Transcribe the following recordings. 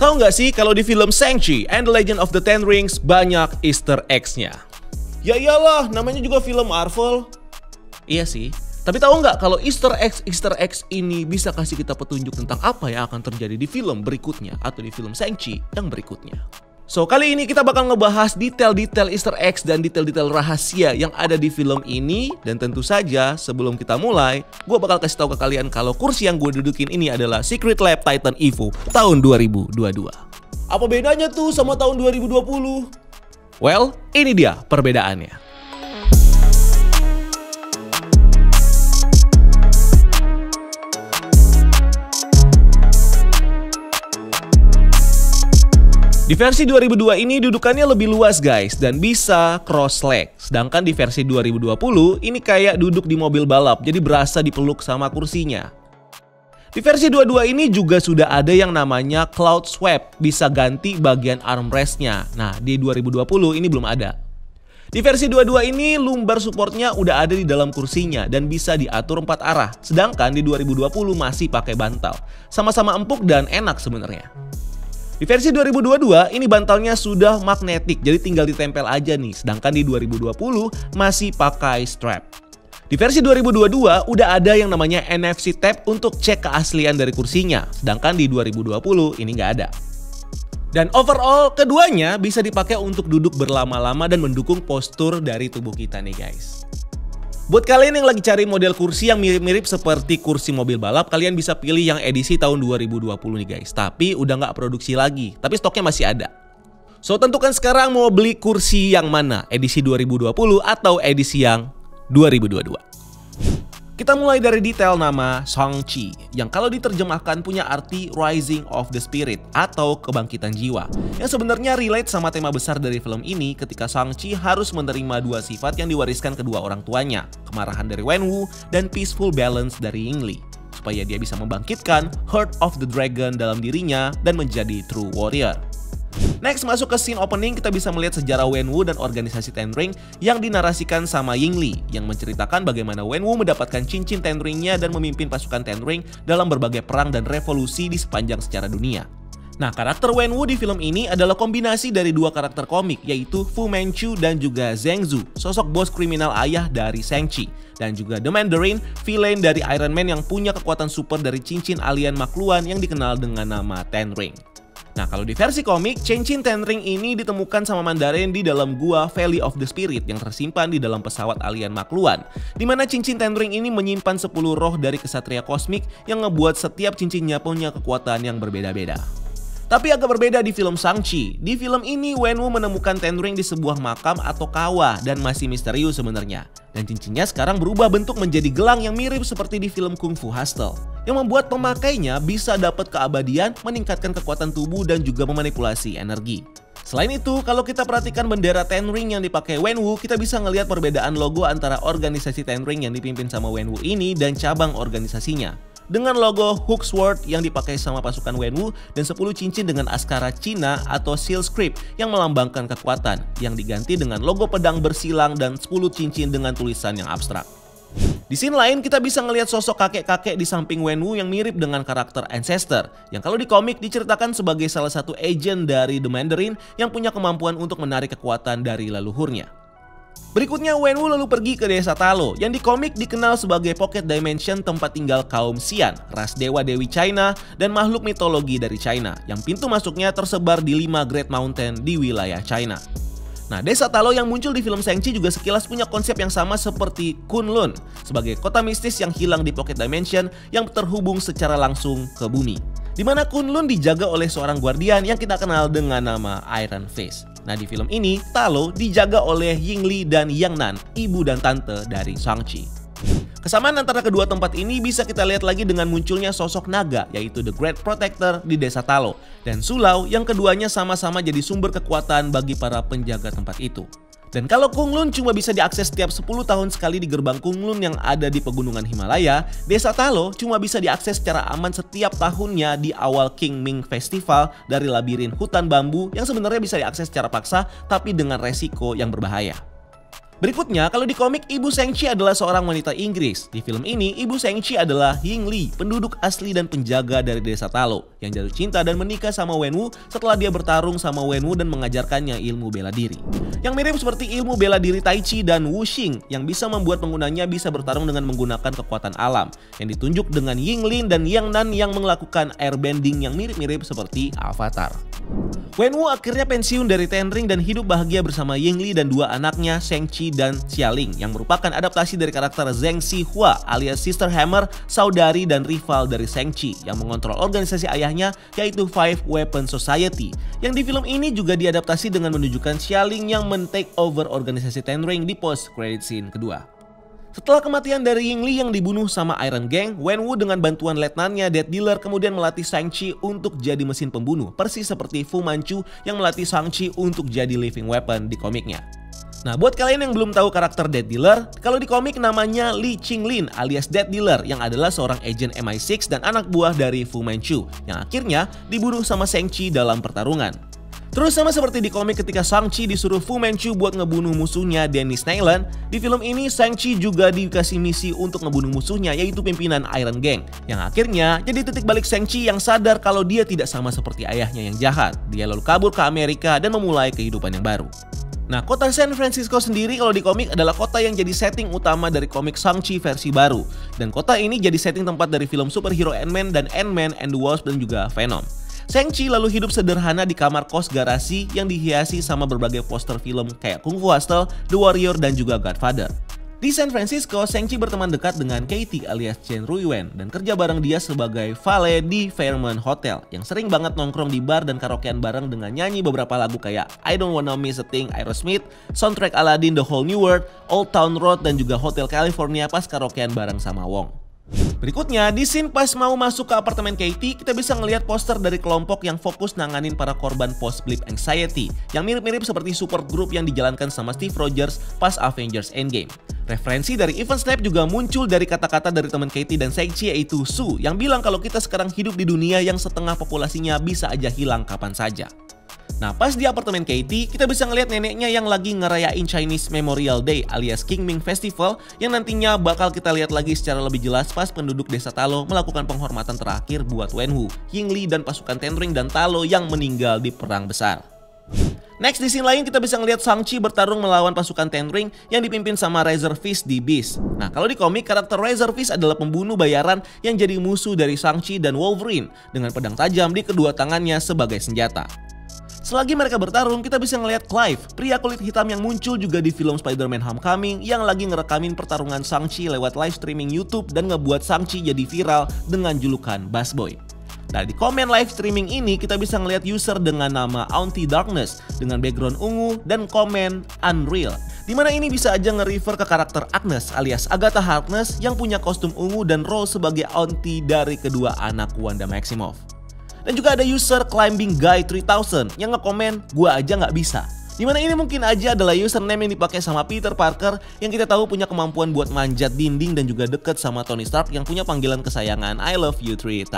Tahu nggak sih kalau di film Shang-Chi and the Legend of the Ten Rings banyak Easter eggs-nya? Ya iyalah, namanya juga film Marvel. Iya sih. Tapi tahu nggak kalau Easter eggs ini bisa kasih kita petunjuk tentang apa yang akan terjadi di film berikutnya atau di film Shang-Chi yang berikutnya. So, kali ini kita bakal ngebahas detail-detail Easter eggs dan detail-detail rahasia yang ada di film ini. Dan tentu saja sebelum kita mulai, gue bakal kasih tahu ke kalian kalau kursi yang gue dudukin ini adalah Secret Lab Titan Evo tahun 2022. Apa bedanya tuh sama tahun 2020? Well, ini dia perbedaannya. Di versi 2002 ini dudukannya lebih luas guys dan bisa cross leg. Sedangkan di versi 2020 ini kayak duduk di mobil balap, jadi berasa dipeluk sama kursinya. Di versi 22 ini juga sudah ada yang namanya cloud swap, bisa ganti bagian armrestnya. Nah, di 2020 ini belum ada. Di versi 22 ini lumbar supportnya udah ada di dalam kursinya dan bisa diatur 4 arah. Sedangkan di 2020 masih pakai bantal. Sama-sama empuk dan enak sebenarnya. Di versi 2022 ini bantalnya sudah magnetik, jadi tinggal ditempel aja nih. Sedangkan di 2020 masih pakai strap. Di versi 2022 udah ada yang namanya NFC tab untuk cek keaslian dari kursinya. Sedangkan di 2020 ini nggak ada. Dan overall keduanya bisa dipakai untuk duduk berlama-lama dan mendukung postur dari tubuh kita nih guys. Buat kalian yang lagi cari model kursi yang mirip-mirip seperti kursi mobil balap, kalian bisa pilih yang edisi tahun 2020 nih guys. Tapi udah nggak produksi lagi, tapi stoknya masih ada. So, tentukan sekarang mau beli kursi yang mana, edisi 2020 atau edisi yang 2022. Kita mulai dari detail nama Shang-Chi, yang kalau diterjemahkan punya arti Rising of the Spirit atau kebangkitan jiwa. Yang sebenarnya relate sama tema besar dari film ini ketika Shang-Chi harus menerima dua sifat yang diwariskan kedua orang tuanya, kemarahan dari Wenwu dan peaceful balance dari Yingli, supaya dia bisa membangkitkan Heart of the Dragon dalam dirinya dan menjadi true warrior. Next, masuk ke scene opening, kita bisa melihat sejarah Wenwu dan organisasi Ten Ring yang dinarasikan sama Yingli, yang menceritakan bagaimana Wenwu mendapatkan cincin Ten Ring-nya dan memimpin pasukan Ten Ring dalam berbagai perang dan revolusi di sepanjang sejarah dunia. Nah, karakter Wenwu di film ini adalah kombinasi dari dua karakter komik, yaitu Fu Manchu dan juga Zheng Zu, sosok bos kriminal ayah dari Shang-Chi, dan juga The Mandarin, villain dari Iron Man yang punya kekuatan super dari cincin alien makluan yang dikenal dengan nama Ten Ring. Nah, kalau di versi komik, cincin Ten Ring ini ditemukan sama Mandarin di dalam gua Valley of the Spirit yang tersimpan di dalam pesawat alien makluan, di mana cincin Ten Ring ini menyimpan 10 roh dari kesatria kosmik yang ngebuat setiap cincinnya punya kekuatan yang berbeda-beda. Tapi agak berbeda di film Shang-Chi. Di film ini Wenwu menemukan Ten Ring di sebuah makam atau kawah dan masih misterius sebenarnya. Dan cincinnya sekarang berubah bentuk menjadi gelang yang mirip seperti di film Kung Fu Hustle, yang membuat pemakainya bisa dapat keabadian, meningkatkan kekuatan tubuh dan juga memanipulasi energi. Selain itu, kalau kita perhatikan bendera Ten Ring yang dipakai Wenwu, kita bisa ngelihat perbedaan logo antara organisasi Ten Ring yang dipimpin sama Wenwu ini dan cabang organisasinya. Dengan logo Hook Sword yang dipakai sama pasukan Wenwu dan 10 cincin dengan askara Cina atau seal script yang melambangkan kekuatan, yang diganti dengan logo pedang bersilang dan 10 cincin dengan tulisan yang abstrak. Di scene lain kita bisa ngelihat sosok kakek-kakek di samping Wenwu yang mirip dengan karakter Ancestor, yang kalau di komik diceritakan sebagai salah satu agent dari The Mandarin yang punya kemampuan untuk menarik kekuatan dari leluhurnya. Berikutnya Wenwu lalu pergi ke desa Talo yang di komik dikenal sebagai Pocket Dimension, tempat tinggal kaum Xian, ras dewa-dewi China dan makhluk mitologi dari China, yang pintu masuknya tersebar di 5 Great Mountain di wilayah China. Nah, desa Talo yang muncul di film Shang-Chi juga sekilas punya konsep yang sama seperti Kunlun, sebagai kota mistis yang hilang di Pocket Dimension yang terhubung secara langsung ke bumi, di mana Kunlun dijaga oleh seorang guardian yang kita kenal dengan nama Iron Fist. Nah, di film ini Talo dijaga oleh Yingli dan Yangnan, ibu dan tante dari Shang-Chi. Kesamaan antara kedua tempat ini bisa kita lihat lagi dengan munculnya sosok naga, yaitu The Great Protector di desa Talo, dan Sulau yang keduanya sama-sama jadi sumber kekuatan bagi para penjaga tempat itu. Dan kalau Kunlun cuma bisa diakses setiap 10 tahun sekali di gerbang Kunlun yang ada di pegunungan Himalaya, desa Talo cuma bisa diakses secara aman setiap tahunnya di awal King Ming Festival dari labirin hutan bambu yang sebenarnya bisa diakses secara paksa tapi dengan resiko yang berbahaya. Berikutnya, kalau di komik, Ibu Shang-Chi adalah seorang wanita Inggris. Di film ini, Ibu Shang-Chi adalah Ying Li, penduduk asli dan penjaga dari desa Ta Lo, yang jatuh cinta dan menikah sama Wenwu setelah dia bertarung sama Wenwu dan mengajarkannya ilmu bela diri. Yang mirip seperti ilmu bela diri Tai Chi dan Wuxing, yang bisa membuat penggunanya bisa bertarung dengan menggunakan kekuatan alam, yang ditunjuk dengan Ying Lin dan Yang Nan yang melakukan airbending yang mirip-mirip seperti Avatar. Wenwu akhirnya pensiun dari Ten Ring dan hidup bahagia bersama Ying Li dan dua anaknya Shang-Chi dan Xialing yang merupakan adaptasi dari karakter Zheng Xihua alias Sister Hammer, saudari dan rival dari Shang-Chi yang mengontrol organisasi ayahnya yaitu Five Weapon Society, yang di film ini juga diadaptasi dengan menunjukkan Xialing yang men-take over organisasi Ten Ring di post-credit scene kedua. Setelah kematian dari Ying Li yang dibunuh sama Iron Gang, Wenwu dengan bantuan letnannya Death Dealer kemudian melatih Shang-Chi untuk jadi mesin pembunuh, persis seperti Fu Manchu yang melatih Shang-Chi untuk jadi living weapon di komiknya. Nah, buat kalian yang belum tahu karakter Death Dealer, kalau di komik namanya Li Qinglin alias Death Dealer yang adalah seorang agen MI6 dan anak buah dari Fu Manchu yang akhirnya dibunuh sama Shang-Chi dalam pertarungan. Terus sama seperti di komik ketika Shang-Chi disuruh Fu Manchu buat ngebunuh musuhnya Dennis Nayland, di film ini Shang-Chi juga dikasih misi untuk ngebunuh musuhnya yaitu pimpinan Iron Gang, yang akhirnya jadi titik balik Shang-Chi yang sadar kalau dia tidak sama seperti ayahnya yang jahat. Dia lalu kabur ke Amerika dan memulai kehidupan yang baru. Nah, kota San Francisco sendiri kalau di komik adalah kota yang jadi setting utama dari komik Shang-Chi versi baru. Dan kota ini jadi setting tempat dari film superhero Ant-Man dan Ant-Man and the Wasp dan juga Venom. Shang-Chi lalu hidup sederhana di kamar kos garasi yang dihiasi sama berbagai poster film kayak Kung Fu Hustle, The Warrior, dan juga Godfather. Di San Francisco, Shang-Chi berteman dekat dengan Katie alias Chen Ruiwen dan kerja bareng dia sebagai valet di Fairmont Hotel yang sering banget nongkrong di bar dan karaokean bareng dengan nyanyi beberapa lagu kayak I Don't Wanna Miss a Thing Aerosmith, soundtrack Aladdin The Whole New World, Old Town Road, dan juga Hotel California pas karaokean bareng sama Wong. Berikutnya, di scene pas mau masuk ke apartemen Katie, kita bisa ngelihat poster dari kelompok yang fokus nanganin para korban post-blip anxiety, yang mirip-mirip seperti support group yang dijalankan sama Steve Rogers pas Avengers Endgame. Referensi dari Event Snap juga muncul dari kata-kata dari teman Katie dan Shang-Chi yaitu Su, yang bilang kalau kita sekarang hidup di dunia yang setengah populasinya bisa aja hilang kapan saja. Nah, pas di apartemen Katie, kita bisa ngeliat neneknya yang lagi ngerayain Chinese Memorial Day alias Qingming Festival yang nantinya bakal kita lihat lagi secara lebih jelas pas penduduk desa Ta Lo melakukan penghormatan terakhir buat Wenwu, Ying Li, dan pasukan Ten Ring dan Ta Lo yang meninggal di perang besar. Next, di scene lain kita bisa ngeliat Shang-Chi bertarung melawan pasukan Ten Ring yang dipimpin sama Razor Fist di Beast. Nah, kalau di komik, karakter Razor Fist adalah pembunuh bayaran yang jadi musuh dari Shang-Chi dan Wolverine dengan pedang tajam di kedua tangannya sebagai senjata. Selagi mereka bertarung, kita bisa ngelihat Clive, pria kulit hitam yang muncul juga di film Spider-Man Homecoming yang lagi ngerekamin pertarungan Shang-Chi lewat live streaming YouTube dan ngebuat Shang-Chi jadi viral dengan julukan Bass Boy. Nah, di komen live streaming ini kita bisa ngelihat user dengan nama Auntie Darkness dengan background ungu dan komen Unreal, dimana ini bisa aja nge-refer ke karakter Agnes alias Agatha Harkness yang punya kostum ungu dan role sebagai auntie dari kedua anak Wanda Maximoff. Dan juga ada user Climbing Guy 3000 yang ngekomen gua aja nggak bisa. Dimana ini mungkin aja adalah username yang dipakai sama Peter Parker yang kita tahu punya kemampuan buat manjat dinding dan juga deket sama Tony Stark yang punya panggilan kesayangan I love you 3000.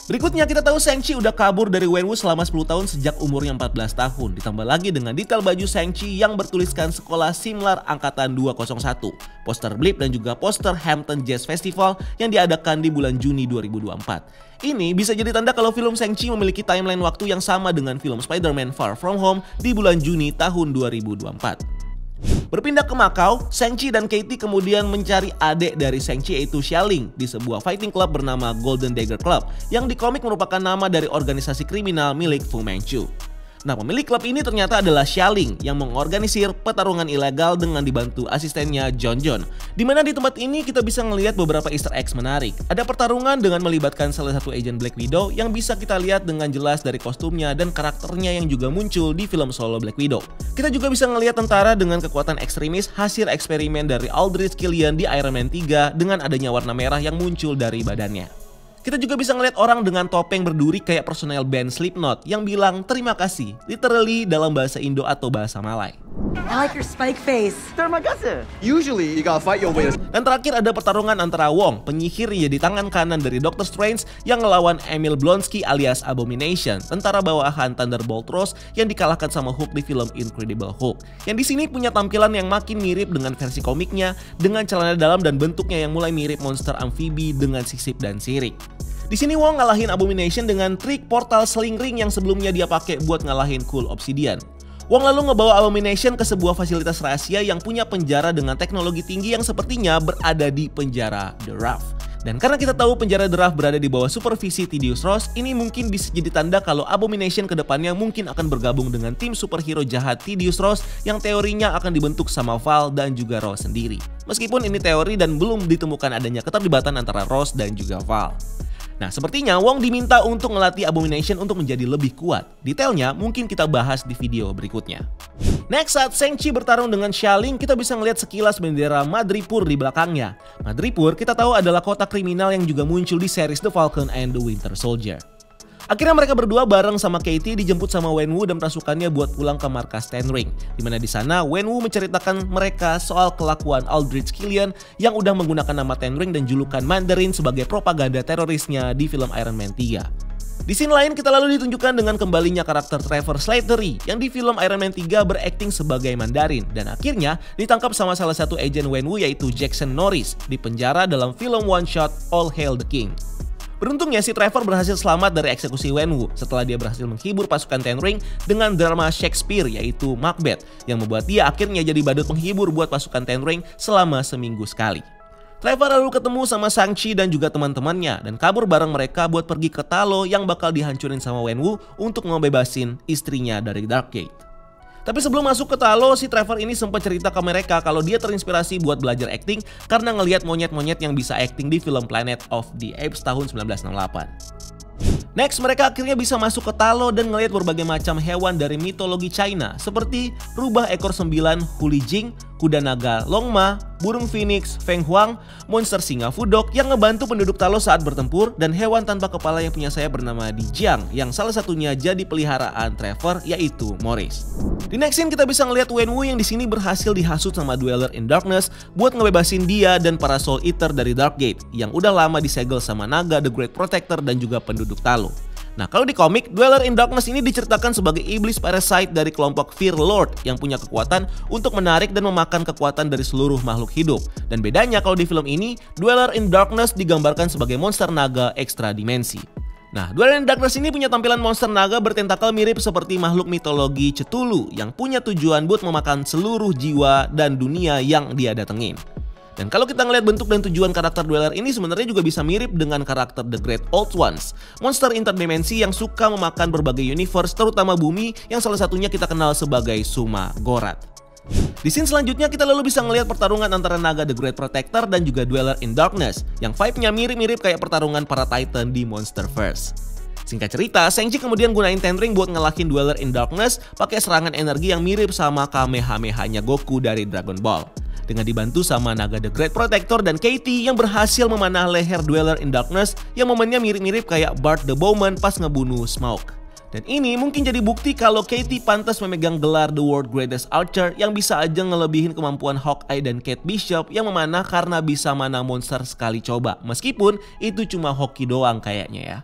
Berikutnya kita tahu Shang-Chi udah kabur dari Wenwu selama 10 tahun sejak umurnya 14 tahun. Ditambah lagi dengan detail baju Shang-Chi yang bertuliskan Sekolah Simlar Angkatan 201, poster Blip dan juga poster Hampton Jazz Festival yang diadakan di bulan Juni 2024. Ini bisa jadi tanda kalau film Shang-Chi memiliki timeline waktu yang sama dengan film Spider-Man Far From Home di bulan Juni tahun 2024. Berpindah ke Macau, Shang-Chi dan Katie kemudian mencari adik dari Shang-Chi yaitu Xialing di sebuah fighting club bernama Golden Dagger Club yang di komik merupakan nama dari organisasi kriminal milik Fu Manchu. Nah, pemilik klub ini ternyata adalah Xialing yang mengorganisir pertarungan ilegal dengan dibantu asistennya John John. Dimana di tempat ini kita bisa ngelihat beberapa easter eggs menarik. Ada pertarungan dengan melibatkan salah satu agent Black Widow yang bisa kita lihat dengan jelas dari kostumnya dan karakternya yang juga muncul di film solo Black Widow. Kita juga bisa ngelihat tentara dengan kekuatan ekstremis hasil eksperimen dari Aldrich Killian di Iron Man 3 dengan adanya warna merah yang muncul dari badannya. Kita juga bisa ngeliat orang dengan topeng berduri kayak personel band Slipknot yang bilang terima kasih, literally dalam bahasa Indo atau bahasa Malay. I like your spike face. Usually, you gotta fight your way. Dan terakhir ada pertarungan antara Wong, penyihir yang jadi tangan kanan dari Doctor Strange yang ngelawan Emil Blonsky alias Abomination, tentara bawahan Thunderbolt Ross yang dikalahkan sama Hulk di film Incredible Hulk. Yang di sini punya tampilan yang makin mirip dengan versi komiknya, dengan celana dalam dan bentuknya yang mulai mirip monster amfibi dengan sisip dan sirik. Di sini Wong ngalahin Abomination dengan trik portal sling ring yang sebelumnya dia pakai buat ngalahin Cool Obsidian. Wong lalu ngebawa Abomination ke sebuah fasilitas rahasia yang punya penjara dengan teknologi tinggi yang sepertinya berada di penjara The Raft. Dan karena kita tahu penjara The Raft berada di bawah supervisi Thaddeus Ross, ini mungkin bisa jadi tanda kalau Abomination kedepannya mungkin akan bergabung dengan tim superhero jahat Thaddeus Ross yang teorinya akan dibentuk sama Val dan juga Ross sendiri. Meskipun ini teori dan belum ditemukan adanya keterlibatan antara Ross dan juga Val. Nah, sepertinya Wong diminta untuk ngelatih Abomination untuk menjadi lebih kuat. Detailnya mungkin kita bahas di video berikutnya. Next, saat Shang-Chi bertarung dengan Xia Ling, kita bisa ngeliat sekilas bendera Madripoor di belakangnya. Madripoor kita tahu adalah kota kriminal yang juga muncul di series The Falcon and the Winter Soldier. Akhirnya mereka berdua bareng sama Katie dijemput sama Wenwu dan pasukannya buat pulang ke markas Ten Ring. Dimana di sana Wenwu menceritakan mereka soal kelakuan Aldrich Killian yang udah menggunakan nama Ten Ring dan julukan Mandarin sebagai propaganda terorisnya di film Iron Man 3. Di scene lain kita lalu ditunjukkan dengan kembalinya karakter Trevor Slattery yang di film Iron Man 3 berakting sebagai Mandarin dan akhirnya ditangkap sama salah satu agen Wenwu yaitu Jackson Norris di penjara dalam film one shot All Hail the King. Beruntungnya si Trevor berhasil selamat dari eksekusi Wenwu setelah dia berhasil menghibur pasukan Ten Ring dengan drama Shakespeare yaitu Macbeth yang membuat dia akhirnya jadi badut penghibur buat pasukan Ten Ring selama seminggu sekali. Trevor lalu ketemu sama Shang-Chi dan juga teman-temannya dan kabur bareng mereka buat pergi ke Talo yang bakal dihancurin sama Wenwu untuk ngebebasin istrinya dari Darkgate. Tapi sebelum masuk ke Talo, si Trevor ini sempat cerita ke mereka kalau dia terinspirasi buat belajar acting karena ngelihat monyet-monyet yang bisa acting di film Planet of the Apes tahun 1968. Next, mereka akhirnya bisa masuk ke Talo dan ngelihat berbagai macam hewan dari mitologi China seperti rubah ekor 9 Huli Jing, kuda naga Longma, burung phoenix Feng Huang, monster singa Fudok yang ngebantu penduduk Talo saat bertempur, dan hewan tanpa kepala yang punya sayap bernama Dijiang yang salah satunya jadi peliharaan Trevor yaitu Morris. Di next scene kita bisa ngelihat Wenwu yang di sini berhasil dihasut sama Dweller in Darkness buat ngebebasin dia dan para Soul Eater dari Darkgate yang udah lama disegel sama naga The Great Protector dan juga penduduk Talo. Nah, kalau di komik, Dweller in Darkness ini diceritakan sebagai iblis parasite dari kelompok Fear Lord yang punya kekuatan untuk menarik dan memakan kekuatan dari seluruh makhluk hidup. Dan bedanya kalau di film ini, Dweller in Darkness digambarkan sebagai monster naga ekstra dimensi. Nah, Dweller in Darkness ini punya tampilan monster naga bertentakel mirip seperti makhluk mitologi Cthulhu yang punya tujuan buat memakan seluruh jiwa dan dunia yang dia datengin. Dan kalau kita ngeliat bentuk dan tujuan karakter Dweller ini sebenarnya juga bisa mirip dengan karakter The Great Old Ones, monster interdimensi yang suka memakan berbagai universe terutama bumi yang salah satunya kita kenal sebagai Suma Gorath. Di scene selanjutnya kita lalu bisa ngelihat pertarungan antara naga The Great Protector dan juga Dweller in Darkness yang vibe-nya mirip-mirip kayak pertarungan para Titan di Monsterverse. Singkat cerita, Shang-Chi kemudian gunain Ten Ring buat ngelahin Dweller in Darkness pakai serangan energi yang mirip sama Kamehameha-nya Goku dari Dragon Ball. Dengan dibantu sama naga The Great Protector dan Katie yang berhasil memanah leher Dweller in Darkness yang momennya mirip-mirip kayak Bart the Bowman pas ngebunuh Smaug. Dan ini mungkin jadi bukti kalau Katie pantas memegang gelar The World Greatest Archer yang bisa aja ngelebihin kemampuan Hawkeye dan Kate Bishop yang memanah karena bisa mana monster sekali coba. Meskipun itu cuma hoki doang kayaknya ya.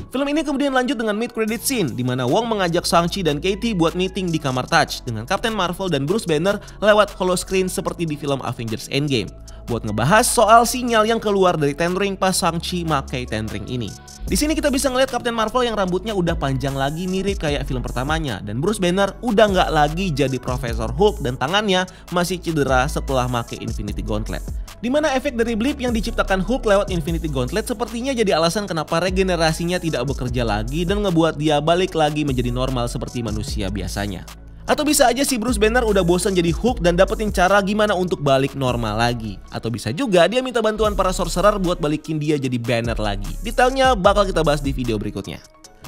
Film ini kemudian lanjut dengan mid-credit scene di mana Wong mengajak Shang-Chi dan Katie buat meeting di kamar Touch dengan Captain Marvel dan Bruce Banner lewat holoscreen seperti di film Avengers Endgame buat ngebahas soal sinyal yang keluar dari Ten Ring pas Shang-Chi makai Ten Ring ini. Di sini kita bisa ngeliat Captain Marvel yang rambutnya udah panjang lagi mirip kayak film pertamanya dan Bruce Banner udah nggak lagi jadi Profesor Hulk dan tangannya masih cedera setelah makai Infinity Gauntlet. Dimana efek dari blip yang diciptakan Hulk lewat Infinity Gauntlet sepertinya jadi alasan kenapa regenerasinya tidak bekerja lagi dan ngebuat dia balik lagi menjadi normal seperti manusia biasanya. Atau bisa aja si Bruce Banner udah bosan jadi Hulk dan dapetin cara gimana untuk balik normal lagi. Atau bisa juga dia minta bantuan para sorcerer buat balikin dia jadi Banner lagi. Detailnya bakal kita bahas di video berikutnya.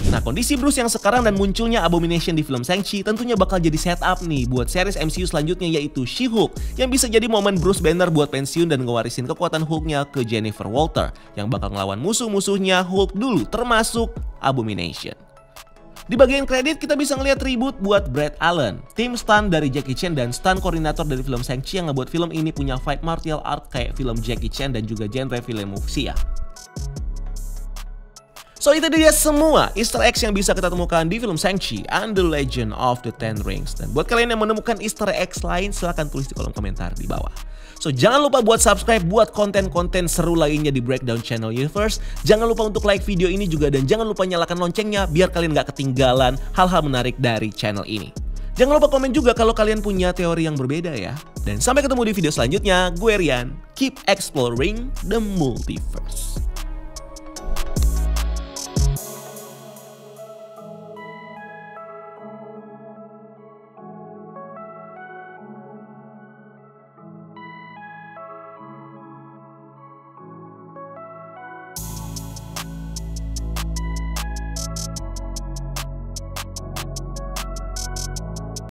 Nah, kondisi Bruce yang sekarang dan munculnya Abomination di film Shang-Chi tentunya bakal jadi setup nih buat series MCU selanjutnya yaitu She-Hulk yang bisa jadi momen Bruce Banner buat pensiun dan ngewarisin kekuatan Hulknya ke Jennifer Walter yang bakal ngelawan musuh-musuhnya Hulk dulu termasuk Abomination. Di bagian kredit kita bisa ngeliat tribute buat Brad Allen, tim stunt dari Jackie Chan dan stunt koordinator dari film Shang-Chi yang ngebuat film ini punya vibe martial art kayak film Jackie Chan dan juga genre film wuxia. So itu dia semua Easter eggs yang bisa kita temukan di film Shang-Chi and the Legend of the Ten Rings. Dan buat kalian yang menemukan Easter eggs lain, silahkan tulis di kolom komentar di bawah. So jangan lupa buat subscribe buat konten-konten seru lainnya di Breakdown Channel Universe. Jangan lupa untuk like video ini juga dan jangan lupa nyalakan loncengnya biar kalian gak ketinggalan hal-hal menarik dari channel ini. Jangan lupa komen juga kalau kalian punya teori yang berbeda ya. Dan sampai ketemu di video selanjutnya, gue Rian. Keep exploring the multiverse.